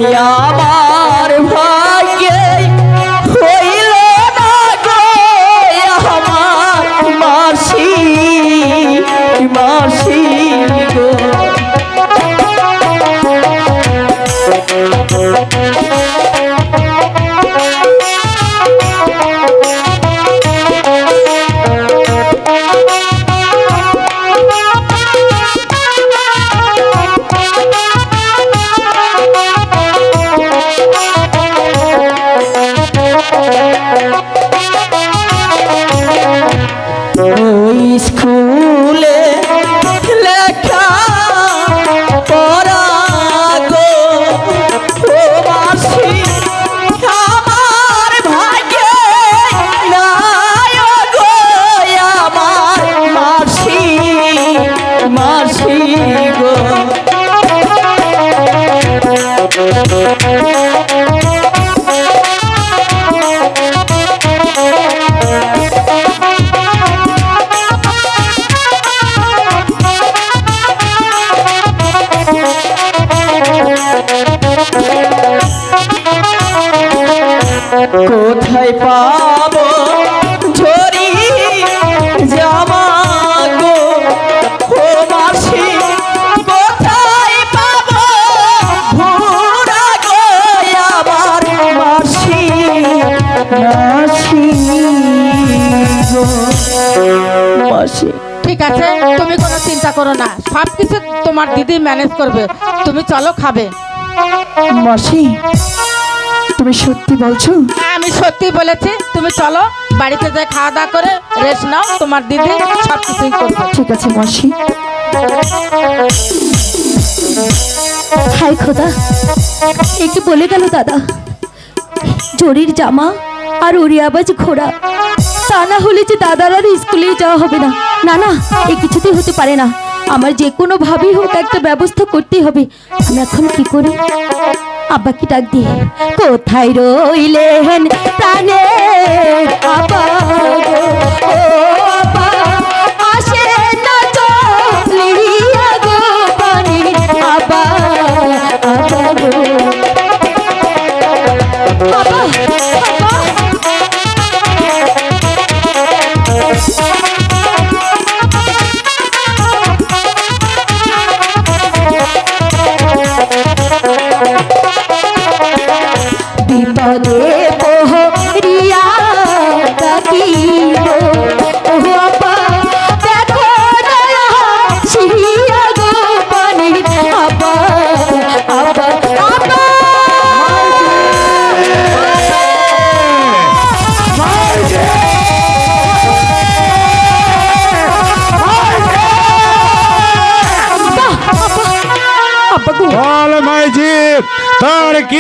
আমার ভাগ্যে হইল না গো আমার মাসি মাসি গো। ওই স্কুলে লেখা পড়া গো ও মাসি আমার ভাগ্যে নাই গো আমার মাসি মাসি গো। কোথায় পাবো ঝরি জামা গো ও মাসি কোথায় পাবো ভুরা গো আমার মাসি মাসি গো মাসি। ঠিক আছে, তুমি কোনো চিন্তা করো না, সব কিছু তোমার দিদি ম্যানেজ করবে। তুমি চলো খাবে। মাসি তুমি সত্যি বলছো? হ্যাঁ, আমি সত্যি বলেছি। তুমি চলো, বাড়িতে যাই খাওয়া দাওয়া করে রেস্ট নাও, তোমার দিদি সব কিছুই করবে। ঠিক আছে মাসি। হায় খোদা, একে বলে গেল দাদা জরির জামা আর উড়িয়াবাজ ঘোড়া, তা না হলে যে দাদার আর স্কুলে যাওয়া হবে না। না না, এ কিছুতেই হতে পারে না। আমার যে কোনো ভাবেই হোক একটা ব্যবস্থা করতেই হবে। আমি এখন কি করি? আব্বাকে ডাক দিয়ে, কোথায় রইলেন প্রাণে আব্বা গো, ও আব্বা আসে না চলিয়া গো পানি আব্বা আব্বা গো আব্বা আব্বা। বিপদে পহরিয়া থাকিব ও আব্বা দেখো দয়া শিয়া গো পানি আব্বা আব্বা আব্বা। আব্বা গো বল মাইজি, তোর কি